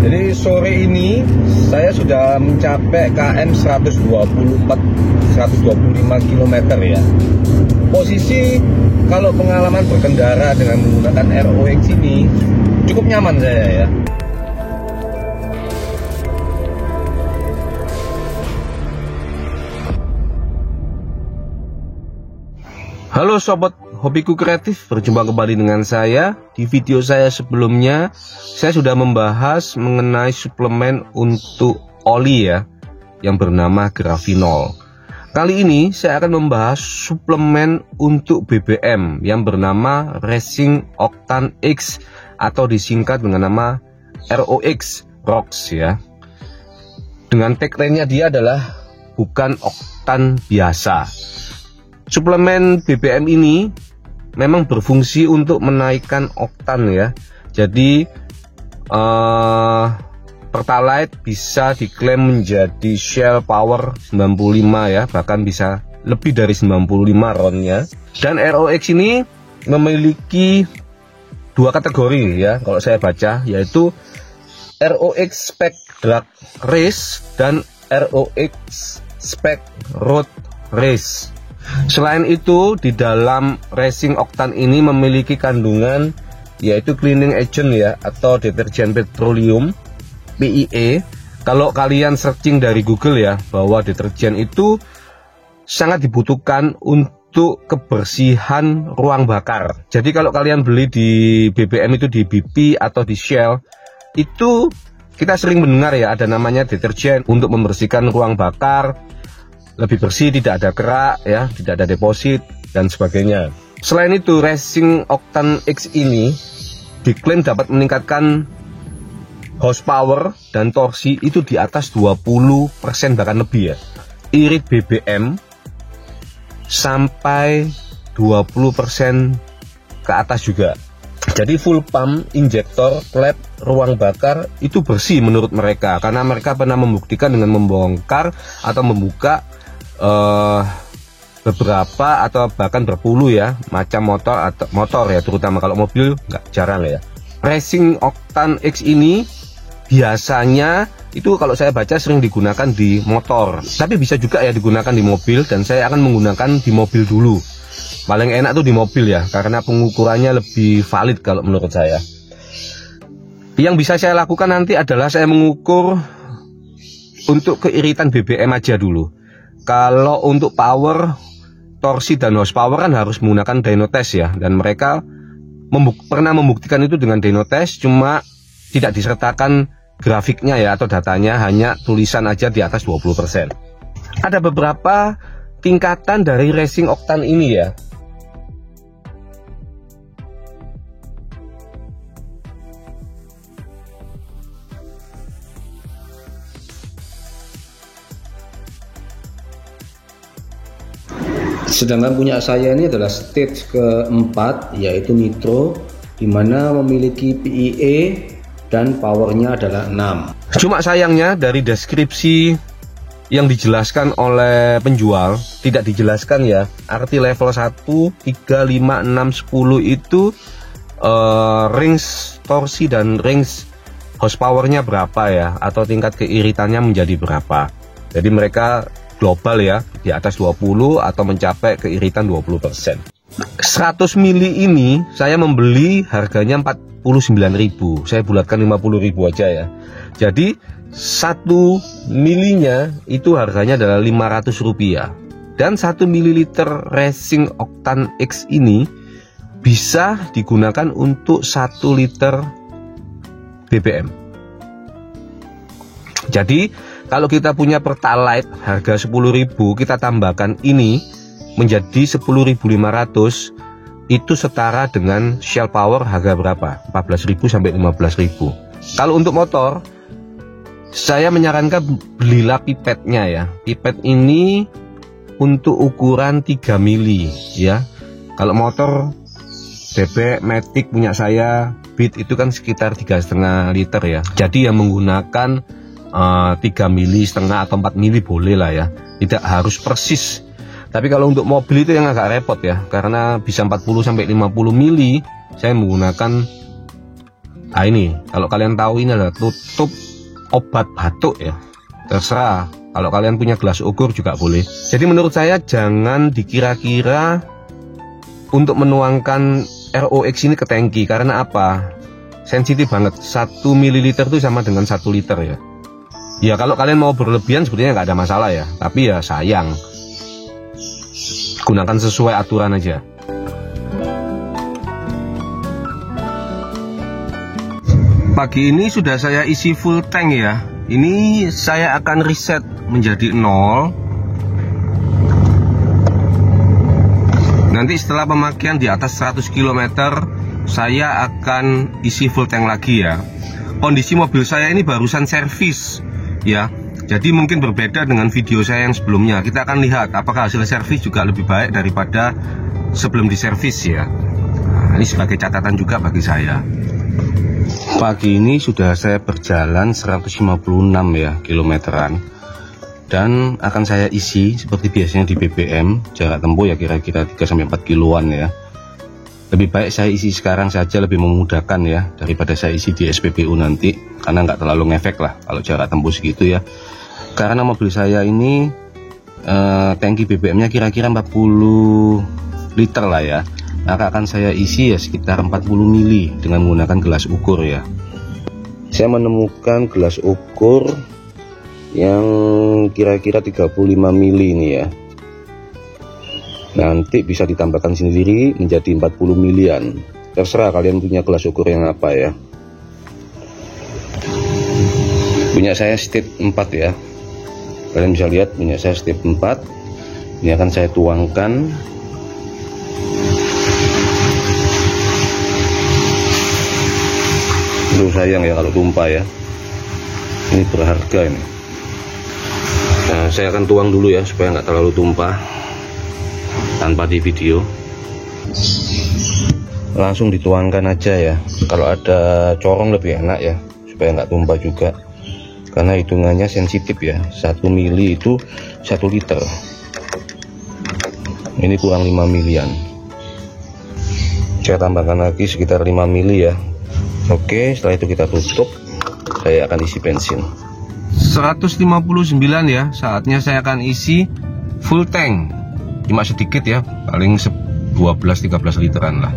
Jadi sore ini saya sudah mencapai KM 125 km ya. Posisi kalau pengalaman berkendara dengan menggunakan ROX ini cukup nyaman saya ya. Halo sobat hobiku kreatif, berjumpa kembali dengan saya. Di video saya sebelumnya saya sudah membahas mengenai suplemen untuk oli ya, yang bernama Gravinol. Kali ini saya akan membahas suplemen untuk BBM yang bernama Racing Octane X atau disingkat dengan nama ROX ya. Dengan tagline-nya dia adalah bukan oktan biasa. Suplemen BBM ini memang berfungsi untuk menaikkan oktan ya. Jadi Pertalite bisa diklaim menjadi Shell Power 95 ya, bahkan bisa lebih dari 95 ronnya. Dan ROX ini memiliki dua kategori ya kalau saya baca, yaitu ROX Spec Drag Race dan ROX Spec Road Race. Selain itu, di dalam Racing Octane ini memiliki kandungan yaitu cleaning agent ya, atau deterjen petroleum PEA. Kalau kalian searching dari Google ya, bahwa deterjen itu sangat dibutuhkan untuk kebersihan ruang bakar. Jadi kalau kalian beli di BBM itu, di BP atau di Shell, itu kita sering mendengar ya ada namanya deterjen untuk membersihkan ruang bakar, lebih bersih, tidak ada kerak ya, tidak ada deposit dan sebagainya. Selain itu, Racing Octane X ini diklaim dapat meningkatkan horsepower dan torsi itu di atas 20% bahkan lebih ya. Irit BBM sampai 20% ke atas juga. Jadi full pump, injektor, klep, ruang bakar itu bersih menurut mereka, karena mereka pernah membuktikan dengan membongkar atau membuka beberapa atau bahkan berpuluh ya macam motor ya, terutama kalau mobil nggak jarang ya. Racing Octane X ini biasanya itu kalau saya baca sering digunakan di motor, tapi bisa juga ya digunakan di mobil, dan saya akan menggunakan di mobil dulu. Paling enak tuh di mobil ya, karena pengukurannya lebih valid kalau menurut saya. Yang bisa saya lakukan nanti adalah saya mengukur untuk keiritan BBM aja dulu. Kalau untuk power, torsi dan horsepower kan harus menggunakan dyno test ya, dan mereka pernah membuktikan itu dengan dyno test, cuma tidak disertakan grafiknya ya atau datanya, hanya tulisan aja di atas 20%. Ada beberapa tingkatan dari Racing Octane ini ya. Sedangkan punya saya ini adalah stage keempat, yaitu nitro, dimana memiliki PEA dan powernya adalah 6. Cuma sayangnya dari deskripsi yang dijelaskan oleh penjual tidak dijelaskan ya arti level 1, 3, 5, 6, 10 itu range torsi dan range horsepowernya berapa ya, atau tingkat keiritannya menjadi berapa. Jadi mereka global ya, di atas 20 atau mencapai keiritan 20%. 100 mili ini saya membeli harganya 49.000. Saya bulatkan 50.000 aja ya. Jadi 1 milinya itu harganya adalah 500 rupiah. Dan 1 mililiter Racing Octane X ini bisa digunakan untuk 1 liter BBM. Jadi kalau kita punya Pertalite harga 10.000, kita tambahkan ini menjadi 10.500, itu setara dengan Shell Power harga berapa? 14.000 sampai 15.000. Kalau untuk motor, saya menyarankan belilah pipetnya ya. Pipet ini untuk ukuran 3 mili ya. Kalau motor DB Matic punya saya, Beat itu kan sekitar 3,5 liter ya. Jadi yang menggunakan 3 mili setengah atau 4 mili boleh lah ya, tidak harus persis. Tapi kalau untuk mobil itu yang agak repot ya, karena bisa 40 sampai 50 mili, saya menggunakan Nah ini, kalau kalian tahu ini adalah tutup obat batuk ya. Terserah, kalau kalian punya gelas ukur juga boleh. Jadi menurut saya jangan dikira-kira untuk menuangkan ROX ini ke tangki. Karena apa? Sensitif banget, 1 ml itu sama dengan 1 liter ya. Ya kalau kalian mau berlebihan sebetulnya nggak ada masalah ya. Tapi ya sayang, gunakan sesuai aturan aja. Pagi ini sudah saya isi full tank ya. Ini saya akan reset menjadi 0. Nanti setelah pemakaian di atas 100 km saya akan isi full tank lagi ya. Kondisi mobil saya ini barusan servis ya. Jadi mungkin berbeda dengan video saya yang sebelumnya. Kita akan lihat apakah hasil servis juga lebih baik daripada sebelum diservis ya. Nah, ini sebagai catatan juga bagi saya. Pagi ini sudah saya berjalan 156 ya kilometeran, dan akan saya isi seperti biasanya di BBM, jarak tempuh ya kira-kira 3-4 kiloan ya. Lebih baik saya isi sekarang saja, lebih memudahkan ya daripada saya isi di SPBU nanti, karena nggak terlalu ngefek lah kalau jarak tempuh segitu ya. Karena mobil saya ini tangki BBM-nya kira-kira 40 liter lah ya. Maka akan saya isi ya sekitar 40 mili dengan menggunakan gelas ukur ya. Saya menemukan gelas ukur yang kira-kira 35 mili ini ya. Nanti bisa ditambahkan sendiri menjadi 40 milian. Terserah kalian punya gelas ukur yang apa ya. Punya saya step 4 ya. Kalian bisa lihat punya saya step 4. Ini akan saya tuangkan. Aduh sayang ya kalau tumpah ya. Ini berharga ini. Nah, saya akan tuang dulu ya supaya nggak terlalu tumpah tanpa di video. Langsung dituangkan aja ya. Kalau ada corong lebih enak ya, supaya nggak tumpah juga. Karena hitungannya sensitif ya. 1 mili itu 1 liter. Ini kurang 5 milian. Saya tambahkan lagi sekitar 5 mili ya. Oke, setelah itu kita tutup. Saya akan isi bensin 159 ya. Saatnya saya akan isi full tank. Cuma sedikit ya, paling 12-13 literan lah.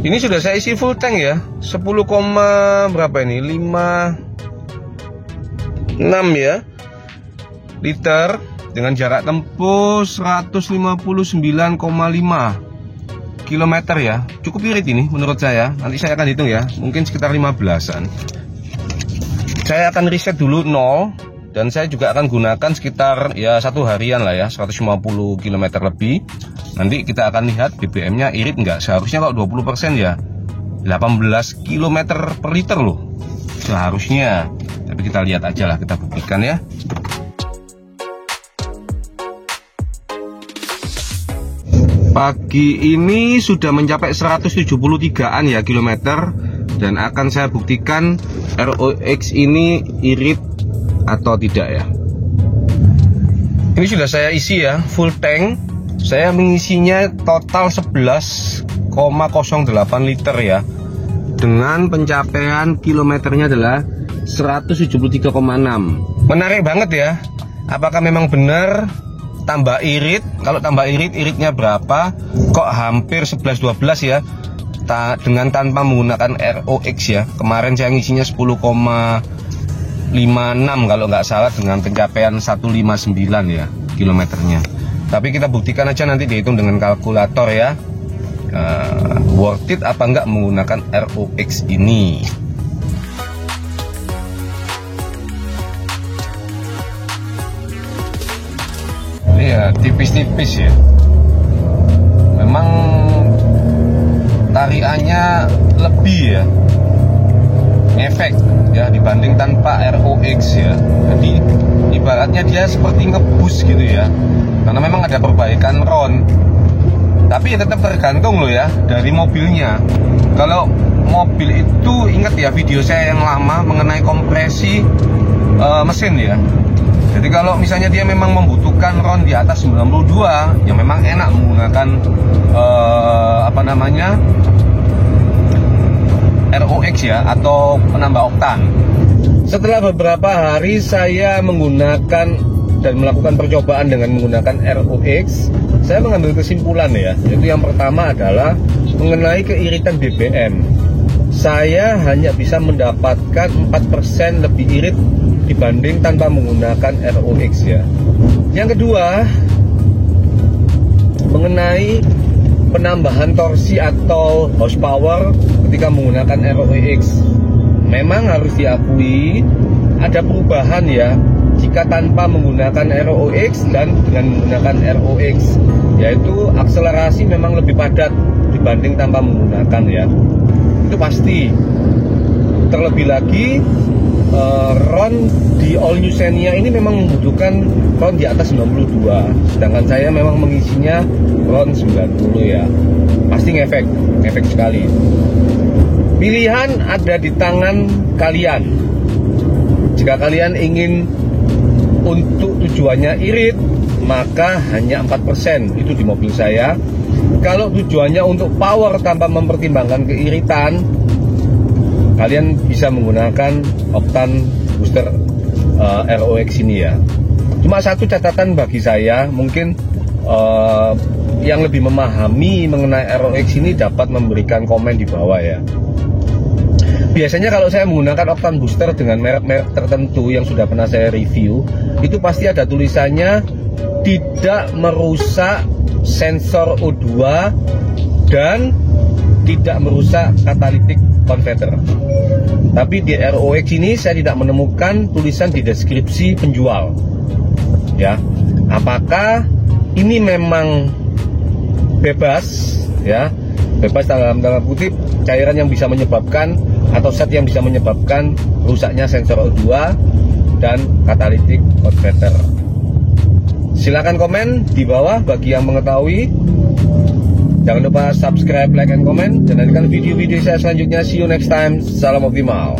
Ini sudah saya isi full tank ya. 10, berapa ini? 56 ya liter dengan jarak tempuh 159,5 kilometer ya. Cukup irit ini menurut saya. Nanti saya akan hitung ya, mungkin sekitar 15-an. Saya akan reset dulu 0, dan saya juga akan gunakan sekitar ya 1 harian lah ya, 150 km lebih. Nanti kita akan lihat BBM nya irit enggak. Seharusnya kalau 20% ya 18 km per liter loh seharusnya. Tapi kita lihat aja lah, kita buktikan ya. Pagi ini sudah mencapai 173-an ya kilometer, dan akan saya buktikan ROX ini irit atau tidak ya. Ini sudah saya isi ya full tank. Saya mengisinya total 11,08 liter ya, dengan pencapaian kilometernya adalah 173,6. Menarik banget ya. Apakah memang benar tambah irit? Kalau tambah irit, iritnya berapa? Kok hampir 11-12 ya, dengan tanpa menggunakan ROX ya. Kemarin saya ngisinya 10,56 kalau nggak salah, dengan pencapaian 159 ya kilometernya. Tapi kita buktikan aja, nanti dihitung dengan kalkulator ya. Worth it apa nggak menggunakan ROX ini. Ya tipis-tipis ya. Memang tarikannya lebih ya, efek ya dibanding tanpa ROX ya. Jadi ibaratnya dia seperti ngebus gitu ya, karena memang ada perbaikan ron. Tapi ya tetap tergantung loh ya dari mobilnya. Kalau mobil itu, ingat ya video saya yang lama mengenai kompresi mesin ya. Jadi kalau misalnya dia memang membutuhkan ron di atas 92, ya memang enak menggunakan ROX ya, atau penambah oktan. Setelah beberapa hari saya menggunakan dan melakukan percobaan dengan menggunakan ROX, saya mengambil kesimpulan ya, yaitu yang pertama adalah mengenai keiritan BBM. Saya hanya bisa mendapatkan 4% lebih irit dibanding tanpa menggunakan ROX ya. Yang kedua, mengenai penambahan torsi atau horsepower ketika menggunakan ROX, memang harus diakui ada perubahan ya jika tanpa menggunakan ROX dan dengan menggunakan ROX, yaitu akselerasi memang lebih padat dibanding tanpa menggunakan ya, itu pasti. Terlebih lagi RON di All New Xenia ini memang membutuhkan RON di atas 92, sedangkan saya memang mengisinya RON 90 ya, pasti ngefek sekali. Pilihan ada di tangan kalian. Jika kalian ingin untuk tujuannya irit, maka hanya 4%, itu di mobil saya. Kalau tujuannya untuk power tanpa mempertimbangkan keiritan, kalian bisa menggunakan oktan booster ROX ini ya. Cuma satu catatan bagi saya, mungkin yang lebih memahami mengenai ROX ini dapat memberikan komen di bawah ya. Biasanya kalau saya menggunakan oktan booster dengan merek-merek tertentu yang sudah pernah saya review, itu pasti ada tulisannya tidak merusak sensor O2 dan tidak merusak catalytic converter. Tapi di ROX ini saya tidak menemukan tulisan di deskripsi penjual ya. Apakah ini memang bebas ya, bebas dalam kutip cairan yang bisa menyebabkan atau zat yang bisa menyebabkan rusaknya sensor O2 dan catalytic converter? Silakan komen di bawah bagi yang mengetahui. Jangan lupa subscribe, like, and comment, dan nantikan video-video saya selanjutnya. See you next time. Salam optimal.